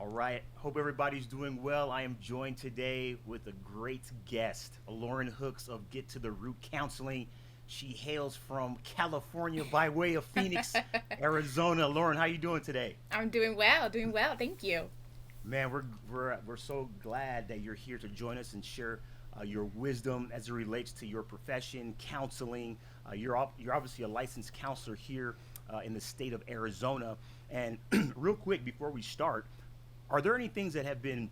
All right. Hope everybody's doing well. I am joined today with a great guest, Lauren Hooks of Get to the Root Counseling. She hails from California by way of Phoenix, Arizona. Lauren, how you doing today? I'm doing well, doing well. Thank you. Man, we're so glad that you're here to join us and share your wisdom as it relates to your profession, counseling. You're obviously a licensed counselor here in the state of Arizona. And real quick before we start, are there any things that have been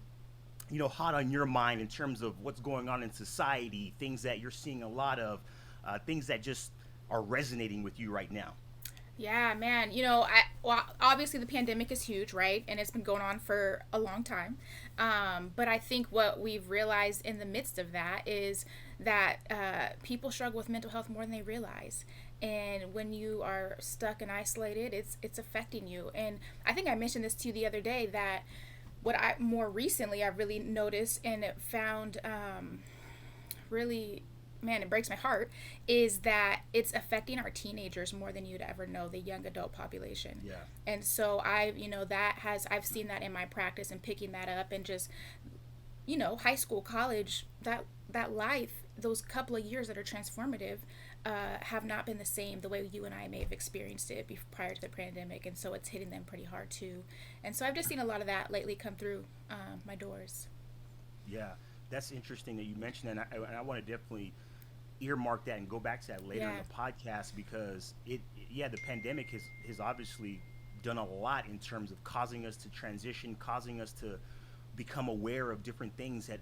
hot on your mind in terms of what's going on in society, things that you're seeing a lot of, things that just are resonating with you right now? Yeah, man. Obviously the pandemic is huge, right? And it's been going on for a long time. But I think what we've realized in the midst of that is that people struggle with mental health more than they realize. And when you are stuck and isolated, it's affecting you. And I think I mentioned this to you the other day that what I more recently I've really noticed and found really, man, it breaks my heart, is that it's affecting our teenagers more than you'd ever know, the young adult population. Yeah. And so I've seen that in my practice and picking that up and just, high school, college, that life, those couple of years that are transformative, have not been the same the way you and I may have experienced it prior to the pandemic, and so it's hitting them pretty hard too. And so I've just seen a lot of that lately come through my doors. Yeah, that's interesting that you mentioned that. And I want to definitely earmark that and go back to that later in Yeah. the podcast because yeah, the pandemic has obviously done a lot in terms of causing us to transition, causing us to become aware of different things that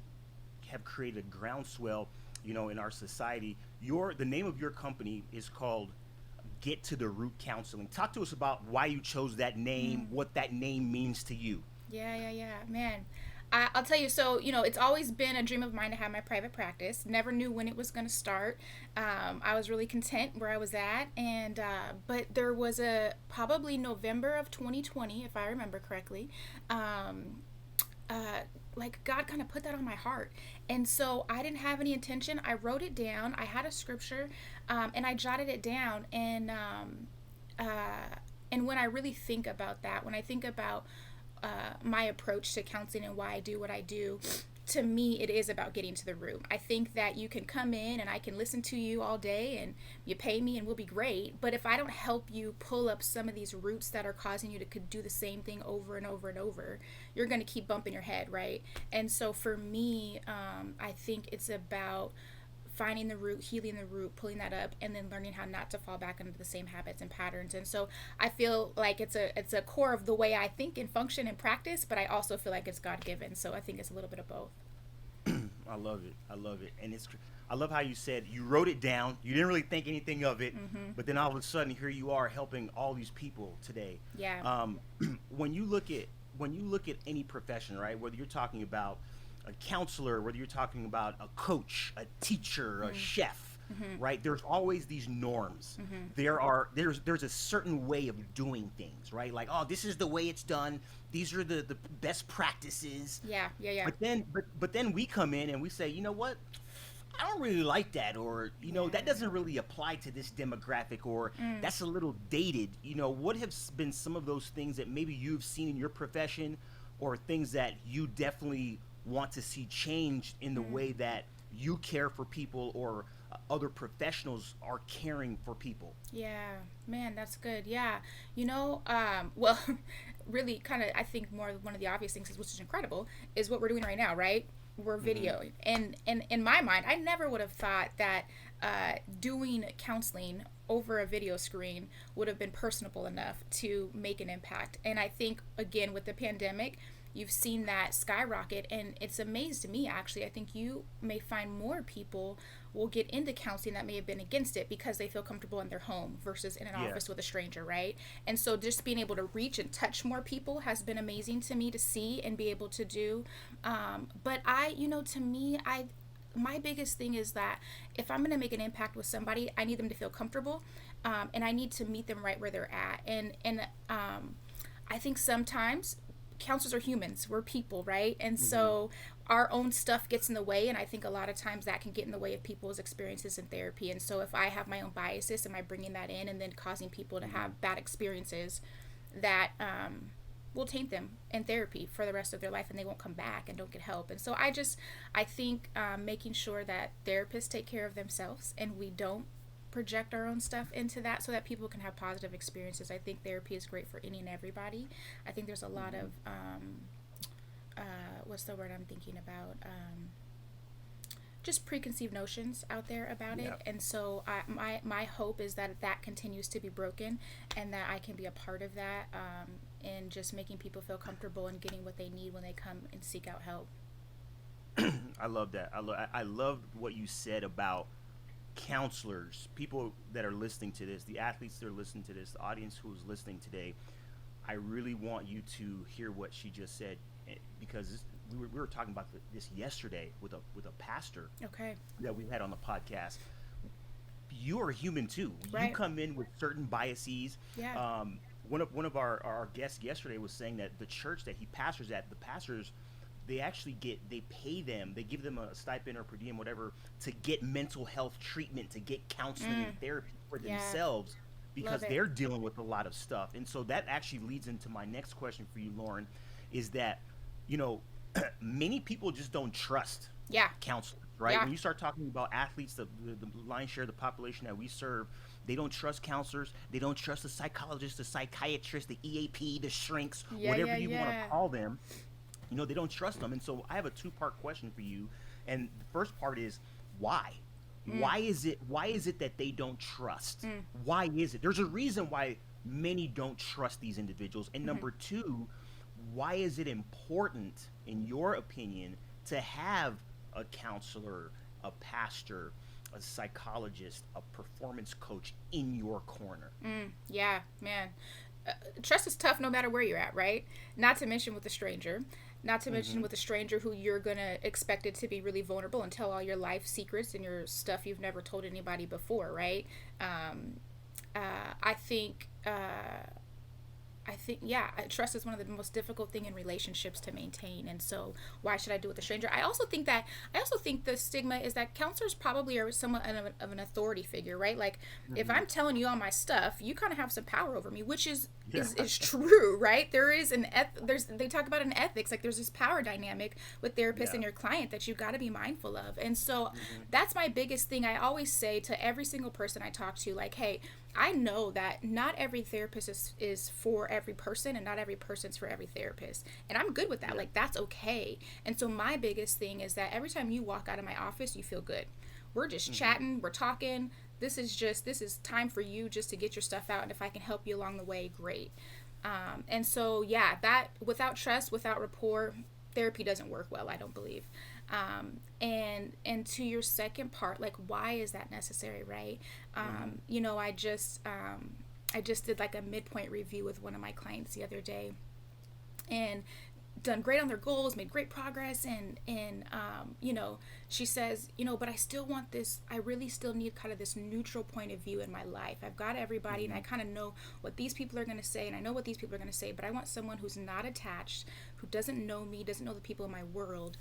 have created a groundswell, in our society. The name of your company is called Get to the Root Counseling. Talk to us about why you chose that name, Mm. what that name means to you. Yeah, man. I'll tell you, so, it's always been a dream of mine to have my private practice. Never knew when it was going to start. I was really content where I was at. But there was probably November of 2020, if I remember correctly. Um, like God kind of put that on my heart. And so I didn't have any intention. I wrote it down. I had a scripture, and I jotted it down. And when I really think about that, when I think about my approach to counseling and why I do what I do, to me, it is about getting to the root. I think that you can come in and I can listen to you all day and you pay me and we'll be great. But if I don't help you pull up some of these roots that are causing you to could do the same thing over and over and over, you're going to keep bumping your head, right? And so for me, I think it's about finding the root, healing the root, pulling that up, and then learning how not to fall back into the same habits and patterns. And so I feel like it's a core of the way I think and function and practice, but I also feel like it's God given. So I think it's a little bit of both. I love it. I love it. I love how you said you wrote it down. You didn't really think anything of it, Mm-hmm. but then all of a sudden here you are helping all these people today. Yeah. Um, when you look at any profession, right? Whether you're talking about a counselor, whether you're talking about a coach, a teacher, a Mm-hmm. chef, Mm-hmm. right? There's always these norms. Mm-hmm. There's a certain way of doing things, right? Like, oh, this is the way it's done. These are the best practices. Yeah. But then we come in and we say, you know what? I don't really like that, or that Yeah. doesn't really apply to this demographic, or Mm. that's a little dated. What have been some of those things that maybe you've seen in your profession, or things that you definitely want to see changed in the Mm. way that you care for people, or other professionals are caring for people? Yeah, man, that's good. Yeah, well, really, kind of, I think more one of the obvious things, which is incredible, is what we're doing right now, right? We're Hmm. videoing, and in my mind, I never would have thought that doing counseling over a video screen would have been personable enough to make an impact. And I think again with the pandemic, you've seen that skyrocket, and it's amazed me actually. I think you may find more people will get into counseling that may have been against it because they feel comfortable in their home versus in an Yeah. office with a stranger, right? And so just being able to reach and touch more people has been amazing to me to see and be able to do. But to me, my biggest thing is that if I'm going to make an impact with somebody, I need them to feel comfortable, and I need to meet them right where they're at. And I think sometimes counselors are humans, we're people, right? And Hmm. so our own stuff gets in the way, and I think a lot of times that can get in the way of people's experiences in therapy. And so if I have my own biases, am I bringing that in and then causing people to Hmm. have bad experiences that will taint them in therapy for the rest of their life, and they won't come back and don't get help. And so I think making sure that therapists take care of themselves and we don't project our own stuff into that so that people can have positive experiences. I think therapy is great for any and everybody. I think there's a lot of what's the word I'm thinking about? Just preconceived notions out there about it. And so my hope is that that continues to be broken, and that I can be a part of that, and just making people feel comfortable and getting what they need when they come and seek out help. I love that. I love what you said about counselors, people that are listening to this, the athletes that are listening to this, the audience who is listening today. I really want you to hear what she just said, because we were talking about this yesterday with a pastor that we had on the podcast. You are human too. Right. You come in with certain biases. Yeah. One of our guests yesterday was saying that the church that he pastors at, the pastors, they actually they pay them, they give them a stipend or per diem, whatever, to get mental health treatment, to get counseling and therapy for themselves, because they're dealing with a lot of stuff. And so that actually leads into my next question for you, Lauren, is that, many people just don't trust counselors, right? Yeah. When you start talking about athletes, the lion's share of the population that we serve, they don't trust counselors. They don't trust the psychologists, the psychiatrists, the EAP, the shrinks, whatever you want to call them. They don't trust them. And so I have a two-part question for you. And the first part is, why? Why is it that they don't trust? Why is it? There's a reason why many don't trust these individuals. And number two, why is it important, in your opinion, to have a counselor, a pastor, a psychologist, a performance coach in your corner? Yeah, man. Trust is tough no matter where you're at, right? Not to mention with a stranger. Not to mention with a stranger who you're going to expect it to be really vulnerable and tell all your life secrets and your stuff you've never told anybody before, right? I think trust is one of the most difficult thing in relationships to maintain. And so why should I do it with a stranger? I also think the stigma is that counselors probably are somewhat of an authority figure, right? Like if I'm telling you all my stuff, you kind of have some power over me, which is true, right? There is they talk about an ethics, like there's this power dynamic with therapists and your client that you've got to be mindful of. And so that's my biggest thing. I always say to every single person I talk to, like, hey, I know that not every therapist is for every person, and not every person's for every therapist. And I'm good with that. Like, that's okay. And so my biggest thing is that every time you walk out of my office, you feel good. We're just chatting, we're talking. This is time for you just to get your stuff out. And if I can help you along the way, great. And so, that without trust, without rapport, therapy doesn't work well, I don't believe. And to your second part, like, why is that necessary, right? I just did like a midpoint review with one of my clients the other day, and done great on their goals, made great progress, and she says, but I still want this, I really still need kind of this neutral point of view in my life. I've got everybody, and I kind of know what these people are going to say, and I know what these people are going to say, but I want someone who's not attached, who doesn't know me, doesn't know the people in my world,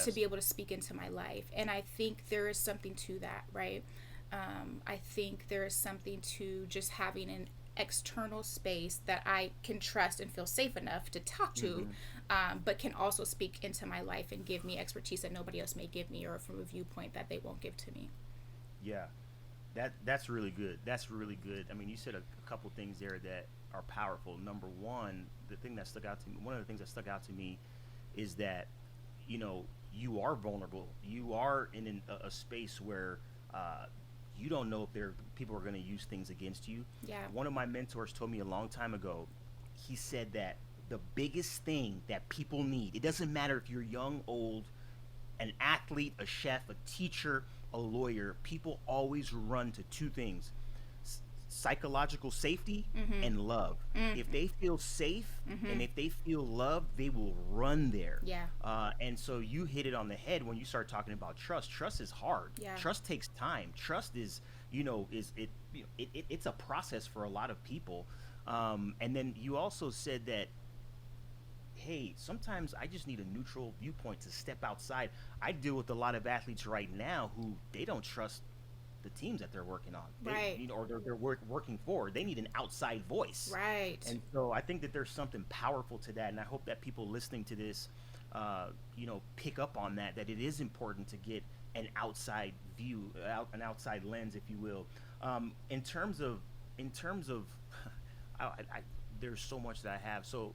to be able to speak into my life. And I think there is something to that, right? I think there is something to just having an external space that I can trust and feel safe enough to talk to, but can also speak into my life and give me expertise that nobody else may give me, or from a viewpoint that they won't give to me. Yeah, that's really good. That's really good. I mean, you said a couple things there that are powerful. Number one, one of the things that stuck out to me is that, you are vulnerable. You are in a space where you don't know if people are going to use things against you. Yeah. One of my mentors told me a long time ago, he said that the biggest thing that people need, it doesn't matter if you're young, old, an athlete, a chef, a teacher, a lawyer, people always run to two things: psychological safety and love. If they feel safe and if they feel loved, they will run there. Yeah. And so you hit it on the head when you start talking about trust. Trust is hard. Yeah. Trust takes time. Trust is it's a process for a lot of people. And then you also said that, hey, sometimes I just need a neutral viewpoint to step outside. I deal with a lot of athletes right now who they don't trust the teams that they're working on, Right. or working for. They need an outside voice. Right. And so I think that there's something powerful to that, and I hope that people listening to this, pick up on that it is important to get an outside view, an outside lens, if you will. In terms of, there's so much that I have. So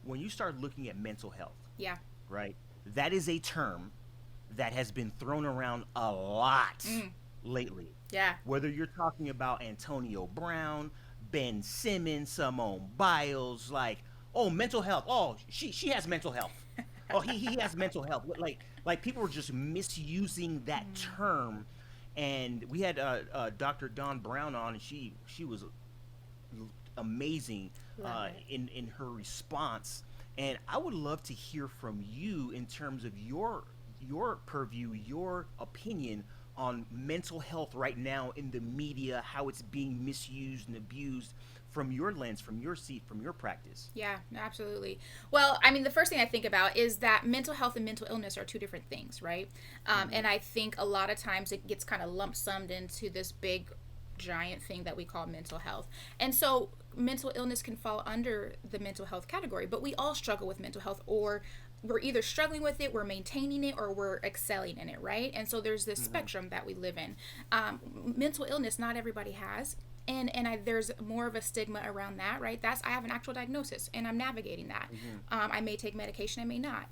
when you start looking at mental health, Yeah. right, that is a term that has been thrown around a lot lately. Yeah. Whether you're talking about Antonio Brown, Ben Simmons, Simone Biles, like, oh, mental health. Oh, she has mental health. Oh, he has mental health. Like people were just misusing that term, and we had Dr. Dawn Brown on, and she was amazing Love it. in her response. And I would love to hear from you in terms of your purview, your opinion on mental health right now in the media, how it's being misused and abused from your lens, from your seat, from your practice. Yeah, absolutely. Well, I mean, the first thing I think about is that mental health and mental illness are two different things, right? And I think a lot of times it gets kind of lump summed into this big, giant thing that we call mental health. And so mental illness can fall under the mental health category, but we all struggle with mental health, or we're either struggling with it, we're maintaining it, or we're excelling in it, right? And so there's this spectrum that we live in. Mental illness, not everybody has. There's more of a stigma around that, right? I have an actual diagnosis, and I'm navigating that. I may take medication, I may not.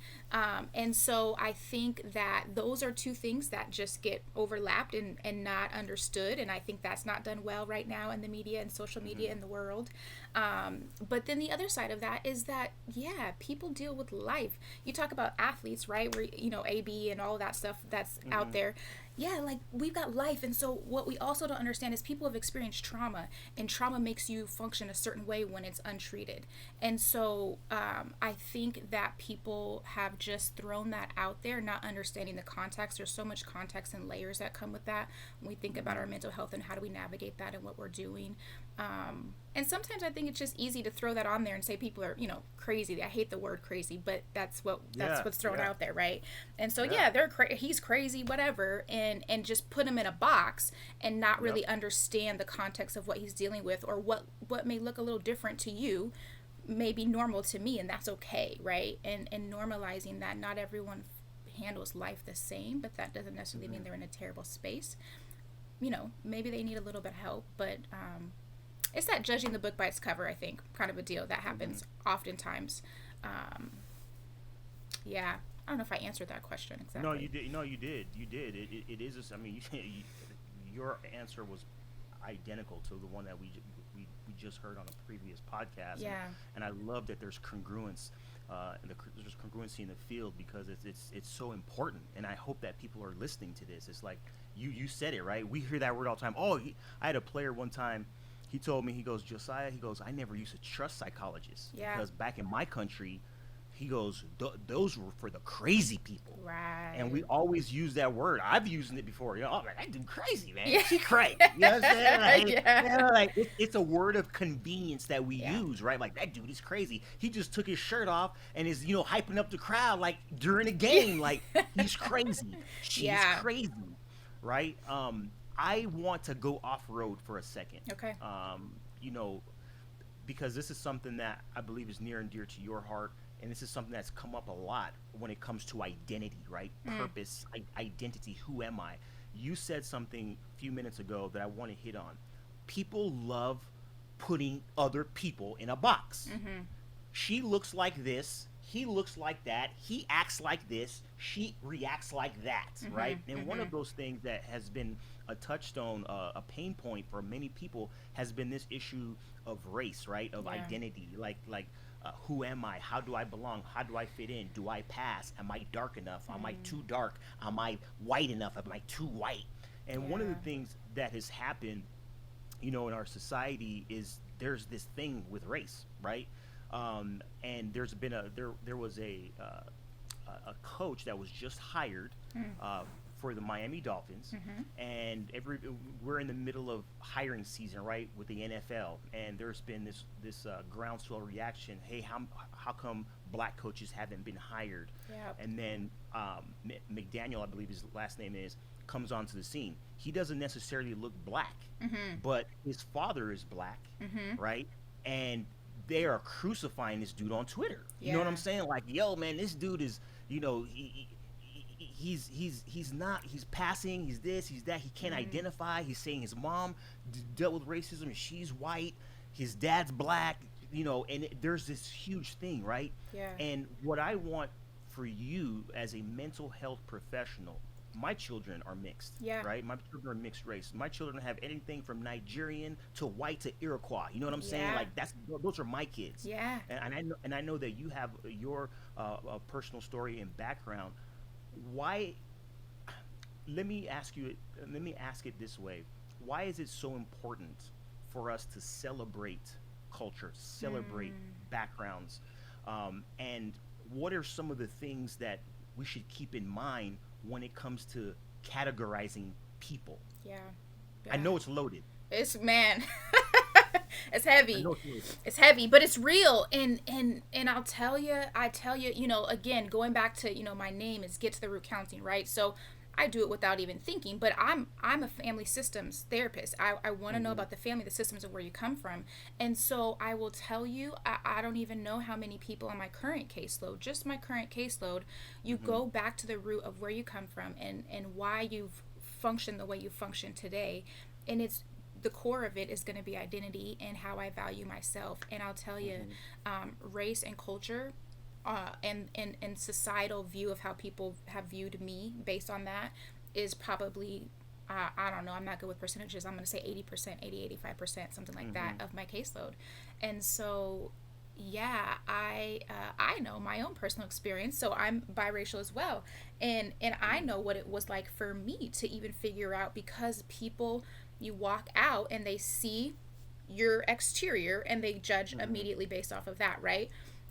And so I think that those are two things that just get overlapped and not understood. And I think that's not done well right now in the media and social media in the world. But then the other side of that is that, yeah, people deal with life. You talk about athletes, right? Where, AB and all of that stuff that's out there. Yeah, like, we've got life. And so what we also don't understand is people have experienced trauma, and trauma makes you function a certain way when it's untreated. And so I think that people have just thrown that out there, not understanding the context. There's so much context and layers that come with that when we think about our mental health and how do we navigate that and what we're doing. And sometimes I think it's just easy to throw that on there and say people are, crazy. I hate the word crazy, but that's what's thrown out there, right? And so he's crazy, whatever, and just put him in a box and not really understand the context of what he's dealing with, or what may look a little different to you may be normal to me, and that's okay, right? And normalizing that not everyone handles life the same, but that doesn't necessarily mean they're in a terrible space. Maybe they need a little bit of help, but it's that judging the book by its cover, I think, kind of a deal that happens oftentimes. Yeah, I don't know if I answered that question exactly. No, you did. No, you did. You did. It is. Your answer was identical to the one that we just heard on a previous podcast. Yeah. And I love that there's congruence, and there's congruency in the field, because it's so important. And I hope that people are listening to this. It's like you said it, right? We hear that word all the time. I had a player one time. He told me, he goes, Josiah, I never used to trust psychologists, because back in my country, he goes, those were for the crazy people. Right. And we always use that word. I've used it before. I'm like, that dude crazy, man. Yeah. She crazy. You know what I'm saying? It's a word of convenience that we use, right? Like, that dude is crazy. He just took his shirt off and is, hyping up the crowd, like, during a game. Like, he's crazy. She's crazy, right? I want to go off-road for a second. Okay. Because this is something that I believe is near and dear to your heart, and this is something that's come up a lot when it comes to identity, right? Purpose, identity, who am I? You said something a few minutes ago that I want to hit on. People love putting other people in a box. She looks like this. He looks like that. He acts like this. She reacts like that, right? And one of those things that has been a touchstone, a pain point for many people, has been this issue of race, right? Of identity, like who am I? How do I belong? How do I fit in? Do I pass? Am I dark enough? Am I too dark? Am I white enough? Am I too white? And one of the things that has happened, in our society, is there's this thing with race, right? And there's been there was a coach that was just hired for the Miami Dolphins, and we're in the middle of hiring season, right, with the NFL, and there's been this groundswell reaction. Hey, how come black coaches haven't been hired? Yep. And then McDaniel, I believe his last name is, comes onto the scene. He doesn't necessarily look black, Mm-hmm. but his father is black, Mm-hmm. right? And they are crucifying this dude on Twitter. You know what I'm Yeah. saying? Like, yo, man, this dude is, you know, he's not, he's passing, he's this, he's that. He can't Mm-hmm. identify. He's saying his mom dealt with racism and she's white. His dad's black. You know, and there's this huge thing, right? Yeah. And what I want for you as a mental health professional, my children are mixed, Yeah. right? My children are mixed race. My children have anything from Nigerian to white to Iroquois. You know what I'm saying? Yeah. Like that's those are my kids, Yeah. and I know that you have your personal story and background. Why? Let me ask you. Let me ask it this way: why is it so important for us to celebrate culture, celebrate Mm. backgrounds, and what are some of the things that we should keep in mind when it comes to categorizing people? Yeah. I Yeah. know it's loaded. It's man. It's I heavy. know it's loaded. It's heavy, but it's real. And I tell you, again, going back to, my name is Get to the Root Counseling, right? So I do it without even thinking, but I'm a family systems therapist. I want to know Hmm. about the family, the systems, and where you come from. And so I will tell you, I don't even know how many people on my current caseload, just my current caseload, you Hmm. go back to the root of where you come from and why you've functioned the way you function today. And it's the core of it is going to be identity and how I value myself. And I'll tell you, Hmm. race and culture, and societal view of how people have viewed me based on that is probably, I don't know, I'm not good with percentages. I'm going to say 80%, 85%, something like that Hmm. of my caseload. And so, yeah, I know my own personal experience. So I'm biracial as well, and I know what it was like for me to even figure out, because people, you walk out and they see your exterior and they judge Hmm. immediately based off of that, right?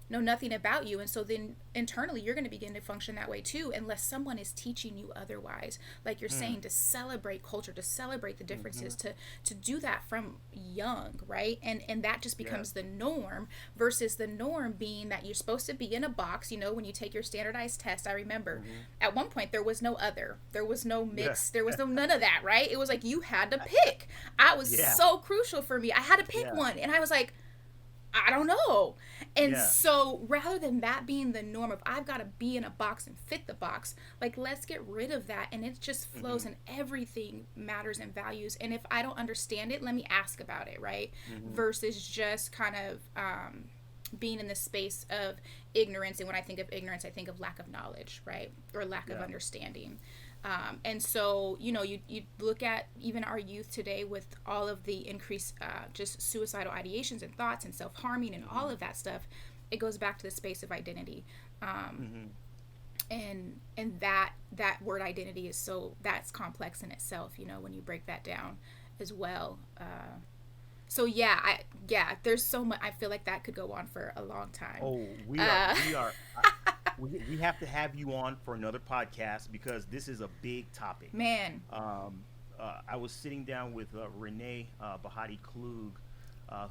Know nothing about you, and so then internally you're going to begin to function that way too, unless someone is teaching you otherwise, like you're saying, to celebrate culture, to celebrate the Hmm. differences, to do that from young, right? And that just Yeah. becomes the norm, versus the norm being that you're supposed to be in a box. When you take your standardized test, I remember Hmm. at one point there was no other, there was no Yeah. mix, there was no none of that, right? It was like you had to pick. I was Yeah. so crucial for me, I had to pick Yeah. one, and I was like, I don't know. And Yeah. so rather than that being the norm of I've got to be in a box and fit the box, like, let's get rid of that, and it just flows, Hmm. and everything matters and values. And if I don't understand it, let me ask about it, right? Hmm. Versus just kind of being in the space of ignorance. And when I think of ignorance, I think of lack of knowledge, right? Or lack of Yeah. understanding. And so, you look at even our youth today with all of the increased just suicidal ideations and thoughts and self harming and all Hmm. of that stuff. It goes back to the space of identity. Um, Hmm. and that word identity is that's complex in itself, when you break that down as well. So yeah, there's so much. I feel like that could go on for a long time. Oh, Uh, we have to have you on for another podcast because this is a big topic. man, I was sitting down with Renee Bahati Klug,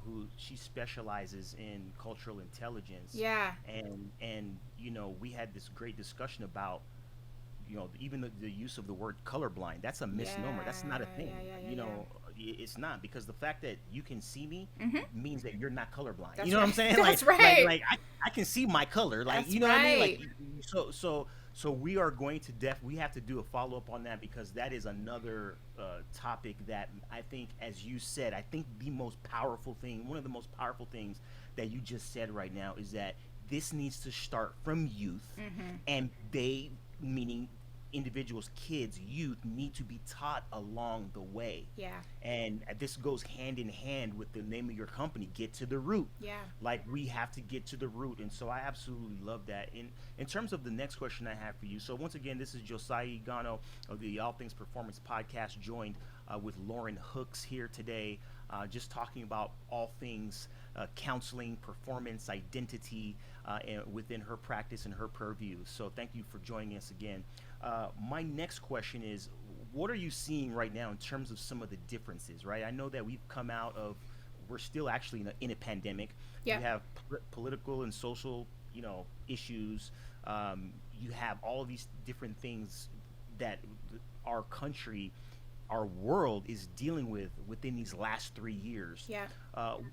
who she specializes in cultural intelligence, yeah, and we had this great discussion about even the use of the word colorblind. That's a misnomer. That's not a yeah, thing. yeah, yeah, yeah, yeah. It's not, because the fact that you can see me Mm-hmm. means that you're not colorblind. You That's know what I'm right. saying? That's right. I can see my color. Like, That's you know what I mean? Like, right. so we are going to we have to do a follow up on that, because that is another topic that I think, as you said, I think the most powerful thing, one of the most powerful things that you just said right now, is that this needs to start from youth, Mm-hmm. and they, meaning individuals, kids, youth, need to be taught along the way. Yeah. And this goes hand in hand with the name of your company, Get to the Root. Yeah. Like, we have to get to the root. And so I absolutely love that. In terms of the next question I have for you, so once again, this is Josiah Gano of the All Things Performance podcast, joined with Lauren Hooks here today, just talking about all things counseling, performance, identity, and within her practice and her purview. So thank you for joining us again. My next question is, what are you seeing right now in terms of some of the differences, right? I know that we're still actually in a pandemic. You Yeah. have political and social, issues. You have all of these different things that our country, our world is dealing with within these last 3 years. Yeah.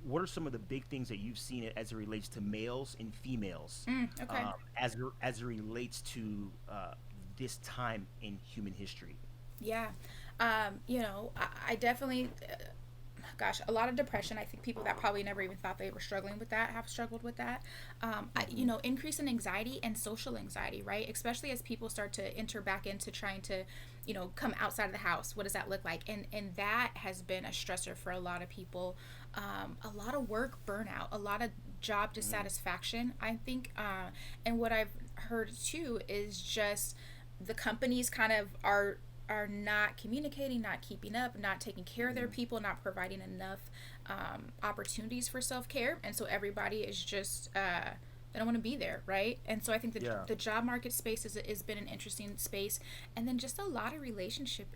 What are some of the big things that you've seen as it relates to males and females, Okay. as it relates to this time in human history? Yeah. I definitely, gosh, a lot of depression. I think people that probably never even thought they were struggling with that have struggled with that. Increase in anxiety and social anxiety, right? Especially as people start to enter back into trying to, come outside of the house. What does that look like? And that has been a stressor for a lot of people. A lot of work burnout, a lot of job dissatisfaction, I think. And what I've heard too is just the companies kind of are not communicating, not keeping up, not taking care of their people, not providing enough opportunities for self-care, and so everybody is just they don't want to be there, right? And so I think the job market space has been an interesting space, and then just a lot of relationship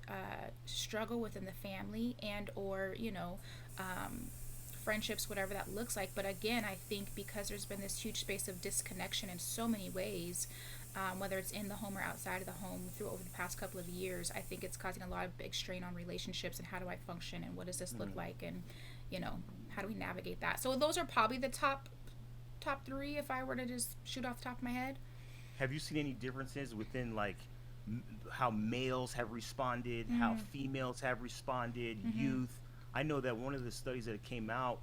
struggle within the family and or friendships, whatever that looks like. But again, I think because there's been this huge space of disconnection in so many ways, whether it's in the home or outside of the home through over the past couple of years, I think it's causing a lot of big strain on relationships and how do I function and what does this look like, and how do we navigate that. So those are probably the top three if I were to just shoot off the top of my head. Have you seen any differences within like how males have responded, how females have responded, youth? I know that one of the studies that came out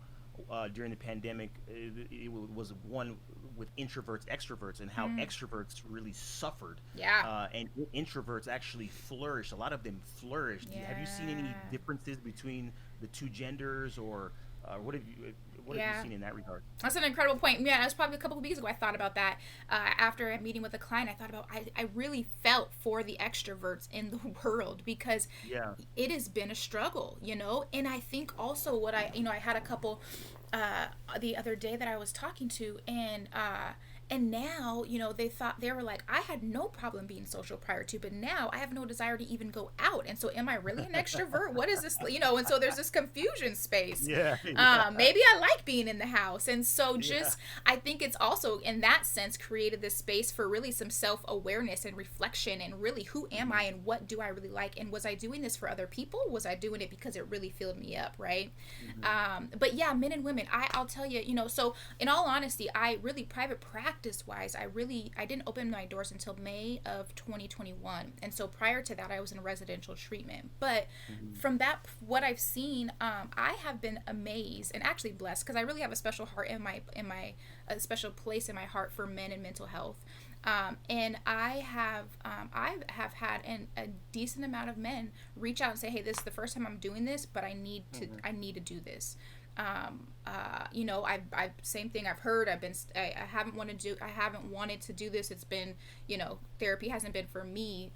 during the pandemic, it was one with introverts, extroverts, and how extroverts really suffered. Yeah. And introverts actually flourished. A lot of them flourished. Yeah. Have you seen any differences between the two genders, or what have you seen in that regard? That's an incredible point. Yeah, that was probably a couple of weeks ago I thought about that. After a meeting with a client, I thought about, I really felt for the extroverts in the world because it has been a struggle, and I think also what I had a couple the other day that I was talking to, and now, they were like, I had no problem being social prior to, but now I have no desire to even go out. And so am I really an extrovert? What is this? And so there's this confusion space. Maybe I like being in the house. And so I think it's also in that sense created this space for really some self-awareness and reflection and really who am I and what do I really like? And was I doing this for other people? Was I doing it because it really filled me up? Right. But yeah, men and women, I'll tell you, so in all honesty, I really private practice wise, I didn't open my doors until May of 2021, and so prior to that I was in residential treatment. But from that, what I've seen, I have been amazed and actually blessed because I really have a special heart a special place in my heart for men and mental health. And I have had a decent amount of men reach out and say, hey, this is the first time I'm doing this, but I need to do this. I same thing I've heard. I haven't wanted to do this. It's been, therapy hasn't been for me.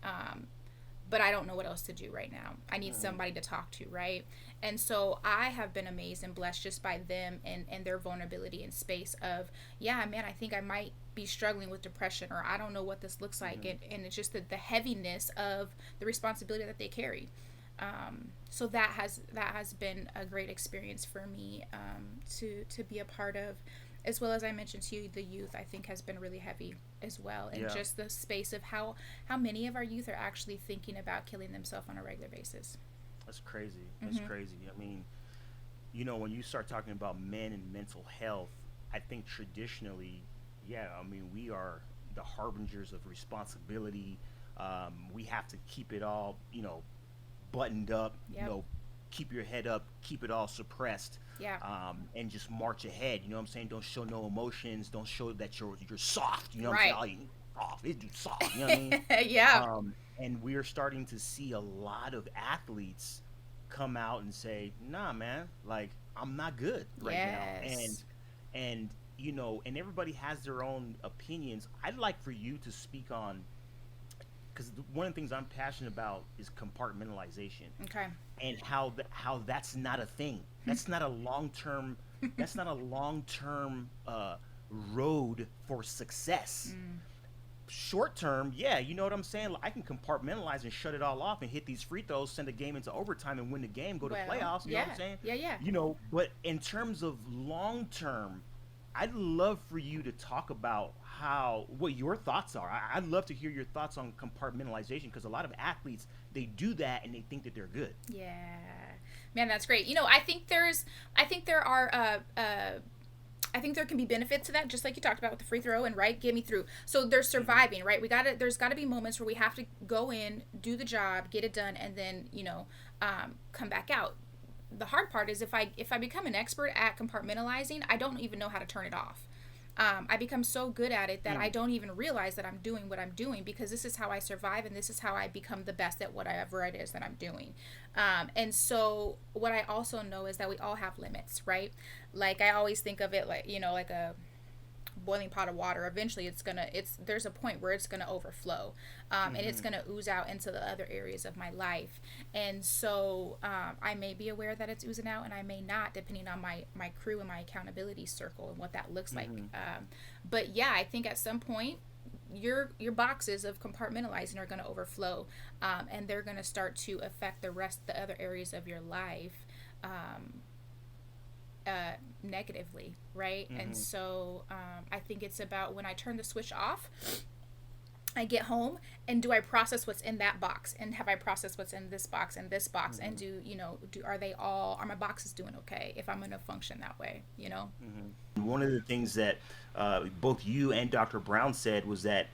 But I don't know what else to do right now. I need somebody to talk to, right? And so I have been amazed and blessed just by them and their vulnerability and space of, yeah, man, I think I might be struggling with depression, or I don't know what this looks like. And it's just the heaviness of the responsibility that they carry. So that has been a great experience for me to be a part of, as well as I mentioned to you, the youth I think has been really heavy as well, and just the space of how many of our youth are actually thinking about killing themselves on a regular basis. That's crazy. That's crazy. I mean, when you start talking about men and mental health, I think traditionally, we are the harbingers of responsibility. We have to keep it all, buttoned up, keep your head up, keep it all suppressed, and just march ahead. You know what I'm saying? Don't show no emotions. Don't show that you're soft. You know what I'm saying? Oh, it's soft. You know what I mean? And we are starting to see a lot of athletes come out and say, nah, man, like, I'm not good right now. And and everybody has their own opinions. I'd like for you to speak on, because one of the things I'm passionate about is compartmentalization. Okay. And how that's not a thing. That's not a long-term. That's not a long-term road for success. Short term, you know what I'm saying? I can compartmentalize and shut it all off and hit these free throws, send a game into overtime and win the game, go to playoffs. You know what I'm saying? Yeah. But in terms of long term, I'd love for you to talk about what your thoughts are. I'd love to hear your thoughts on compartmentalization because a lot of athletes they do that and they think that they're good. Yeah, man, that's great. I think there are, I think there can be benefits to that, just like you talked about with the free throw and right, get me through. So there's Hmm. surviving, right? There's got to be moments where we have to go in, do the job, get it done, and then come back out. The hard part is if I become an expert at compartmentalizing, I don't even know how to turn it off. I become so good at it that I Mm. don't even realize that I'm doing what I'm doing because this is how I survive and this is how I become the best at whatever it is that I'm doing. And so, what I also know is that we all have limits, right? Like, I always think of it like, like a boiling pot of water. Eventually there's a point where it's gonna overflow, and it's Hmm. gonna ooze out into the other areas of my life. And so, I may be aware that it's oozing out and I may not, depending on my crew and my accountability circle and what that looks like. Hmm. But yeah, I think at some point your boxes of compartmentalizing are going to overflow, and they're going to start to affect the other areas of your life, um, negatively, right? And Hmm. so, I think it's about when I turn the switch off, I get home, and do I process what's in that box, and have I processed what's in this box, and Hmm. do are my boxes doing okay if I'm going to function that way, One of the things that both you and Dr. Brown said was that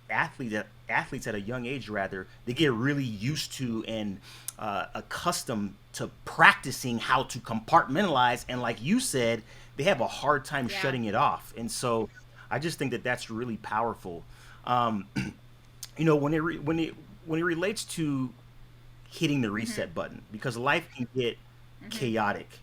athletes at a young age, rather, they get really used to and accustomed to practicing how to compartmentalize, and like you said, they have a hard time Yeah. shutting it off. And so, I just think that that's really powerful. When it relates to hitting the Mm-hmm. reset button, because life can get Mm-hmm. chaotic.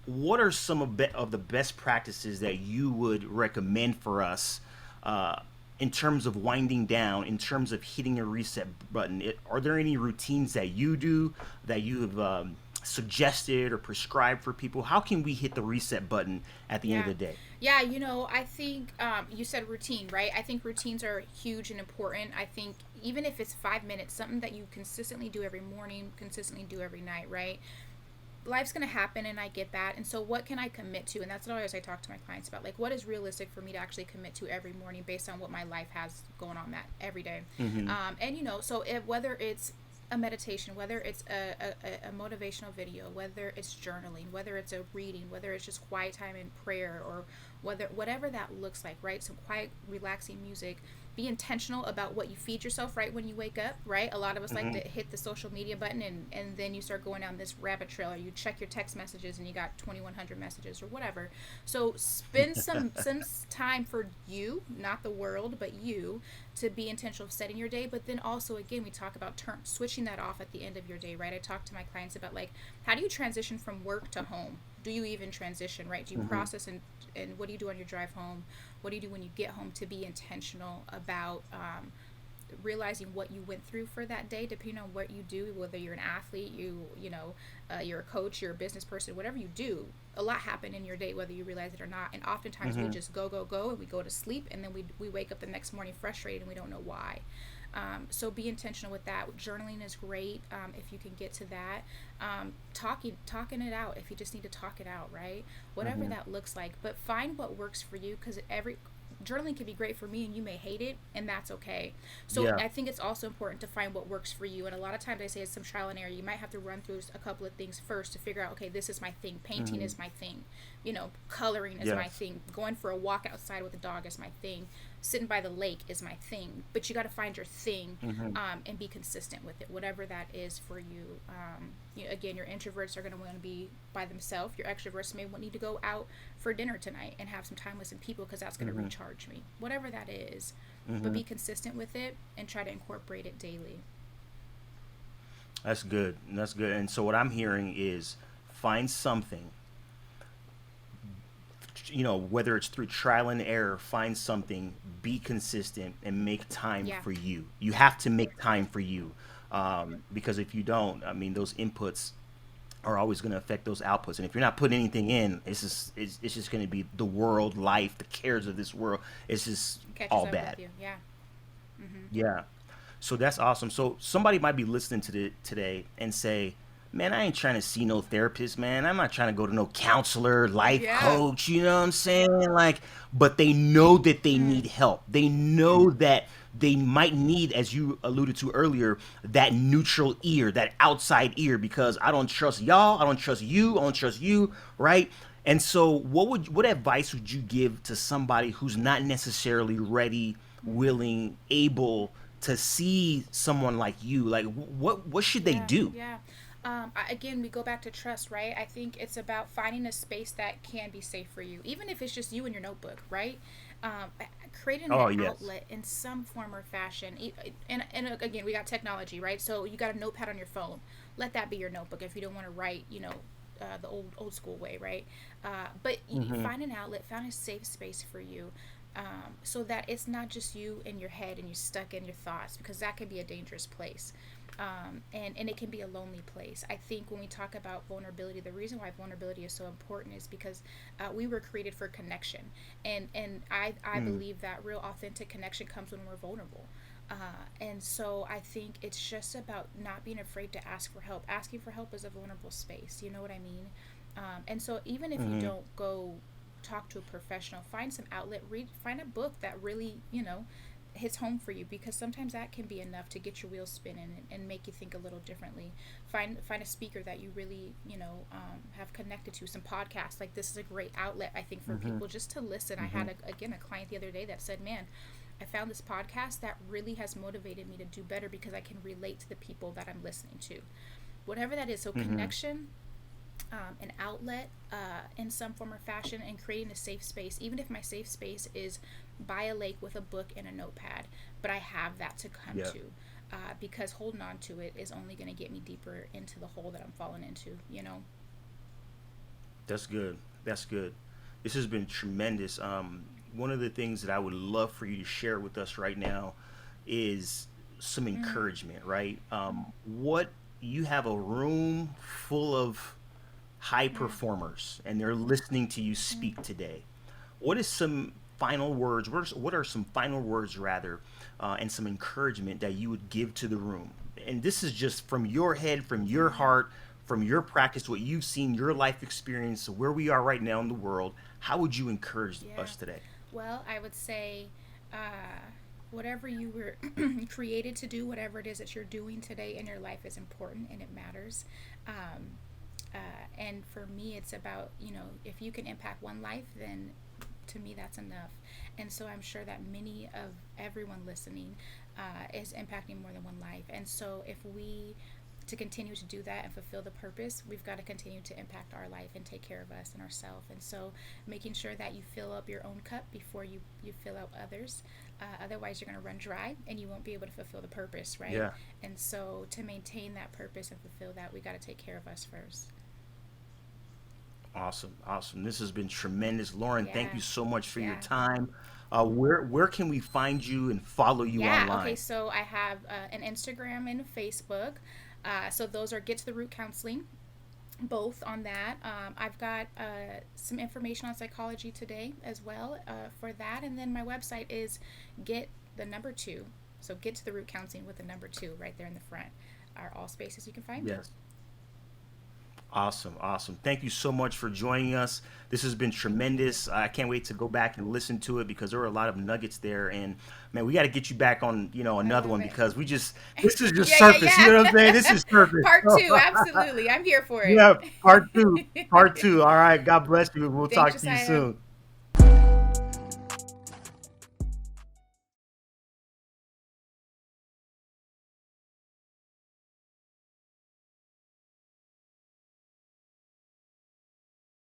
What are some of the best practices that you would recommend for us uh, in terms of winding down, in terms of hitting a reset button? Are there any routines that you do that you have suggested or prescribed for people? How can we hit the reset button at the end of Yeah. the day? Yeah, I think, you said routine, right? I think routines are huge and important. I think even if it's 5 minutes, something that you consistently do every morning, consistently do every night, right? Life's going to happen, and I get that. And so, what can I commit to? And that's what always I talk to my clients about. Like, what is realistic for me to actually commit to every morning based on what my life has going on that every day? Hmm. And, so whether it's a meditation, whether it's a motivational video, whether it's journaling, whether it's a reading, whether it's just quiet time in prayer, or whatever that looks like, right? Some quiet, relaxing music. Be intentional about what you feed yourself right when you wake up, right? A lot of us like to Hmm. hit the social media button, and then you start going down this rabbit trail, or you check your text messages and you got 2100 messages or whatever. So spend some time for you, not the world, but you, to be intentional of setting your day. But then also, again, we talk about switching that off at the end of your day, right? I talk to my clients about, like, how do you transition from work to home? Do you even transition, right? Do you Hmm. process, and what do you do on your drive home? What do you do when you get home, to be intentional about, realizing what you went through for that day, depending on what you do, whether you're an athlete, you're a coach, you're a business person, whatever you do, a lot happened in your day, whether you realize it or not. And oftentimes we Hmm. just go, go, go, and we go to sleep, and then we wake up the next morning frustrated and we don't know why. So be intentional with that. Journaling is great, if you can get to that. Talking it out, if you just need to talk it out, right? Whatever Hmm. that looks like. But find what works for you, because every journaling can be great for me and you may hate it, and that's okay. So Yeah. I think it's also important to find what works for you. And a lot of times I say it's some trial and error. You might have to run through a couple of things first to figure out, okay, this is my thing. Painting Hmm. is my thing. Coloring is my Yes. thing. Going for a walk outside with a dog is my thing. Sitting by the lake is my thing. But you got to find your thing, Hmm. and be consistent with it, whatever that is for you. Again, your introverts are going to want to be by themselves. Your extroverts may need to go out for dinner tonight and have some time with some people, because that's going to Hmm. recharge me. Whatever that is, but Hmm. be consistent with it and try to incorporate it daily. That's good. That's good. And so what I'm hearing is find something, whether it's through trial and error, find something, be consistent, and make time Yeah. for you. You have to make time for you. Because if you don't, I mean, those inputs are always going to affect those outputs. And if you're not putting anything in, it's just going to be the world, life, the cares of this world. It's just Catches all up with bad. you. Yeah. Mm-hmm. Yeah. So that's awesome. So somebody might be listening to today and say, man, I ain't trying to see no therapist, man. I'm not trying to go to no counselor, life Yeah. coach, you know what I'm saying? Like, but they know that they Mm, need help. They know that they might need, as you alluded to earlier, that neutral ear, that outside ear, because I don't trust y'all, I don't trust you, I don't trust you, right? And so, what advice would you give to somebody who's not necessarily ready, willing, able to see someone like you? Like, what should they yeah, do? yeah. Again, we go back to trust, right? I think it's about finding a space that can be safe for you, even if it's just you and your notebook, right? Creating an Oh yes. outlet in some form or fashion. And again, we got technology, right? So you got a notepad on your phone. Let that be your notebook if you don't want to write, the old school way, right? But you Hmm. find an outlet, find a safe space for you, so that it's not just you in your head and you're stuck in your thoughts, because that can be a dangerous place. And it can be a lonely place. I think when we talk about vulnerability, the reason why vulnerability is so important is because we were created for connection, and I Mm. believe that real authentic connection comes when we're vulnerable. And so I think it's just about not being afraid to ask for help. Asking for help is a vulnerable space. You know what I mean? And so even if you Hmm. don't go talk to a professional, find some outlet, find a book that really, hits home for you, because sometimes that can be enough to get your wheels spinning and make you think a little differently. Find a speaker that you really, have connected to. Some podcasts like this is a great outlet, I think, for Hmm. people just to listen. I Hmm. had again a client the other day that said, "Man, I found this podcast that really has motivated me to do better because I can relate to the people that I'm listening to." Whatever that is, so Hmm. connection, an outlet in some form or fashion, and creating a safe space. Even if my safe space is by a lake with a book and a notepad, but I have that to come Yeah. to, because holding on to it is only going to get me deeper into the hole that I'm falling into. That's good. That's good. This has been tremendous. One of the things that I would love for you to share with us right now is some Mm, encouragement, right? What you have a room full of high mm, performers and they're listening to you mm. speak today. What is some final words? What are some final words, rather, and some encouragement that you would give to the room? And this is just from your head, from your Yeah, heart, from your practice, what you've seen, your life experience, where we are right now in the world. How would you encourage yeah. us today? Well, I would say, whatever you were created to do, whatever it is that you're doing today in your life is important and it matters. Um, and for me, it's about, if you can impact one life, then to me that's enough. And so I'm sure that many of everyone listening is impacting more than one life. And so if we to continue to do that and fulfill the purpose, we've got to continue to impact our life and take care of us and ourselves. And so making sure that you fill up your own cup before you fill out others. Otherwise, you're going to run dry and you won't be able to fulfill the purpose, right? Yeah. And so to maintain that purpose and fulfill that, we got to take care of us first. Awesome. Awesome. This has been tremendous. Lauren, thank Yeah. you so much for your Yeah. time. Where can we find you and follow you Yeah. Okay. online? So I have an Instagram and a Facebook. So those are Get to the Root Counseling, both on that. I've got some information on psychology today as well for that. And then my website is get the number two. So Get to the Root Counseling with the number two right there in the front are all spaces you can find me. Yes. Awesome, awesome. Thank you so much for joining us. This has been Thank you. tremendous. I can't wait to go back and listen to it because there were a lot of nuggets there. And man, we got to get you back on, I another love one it. because this is just Yeah, yeah, surface. You know what I'm saying? This yeah. is surface. Part two, absolutely. I'm here for Yeah, part two, it. part two. All right. God bless you. We'll Thanks, talk to you Josiah. soon.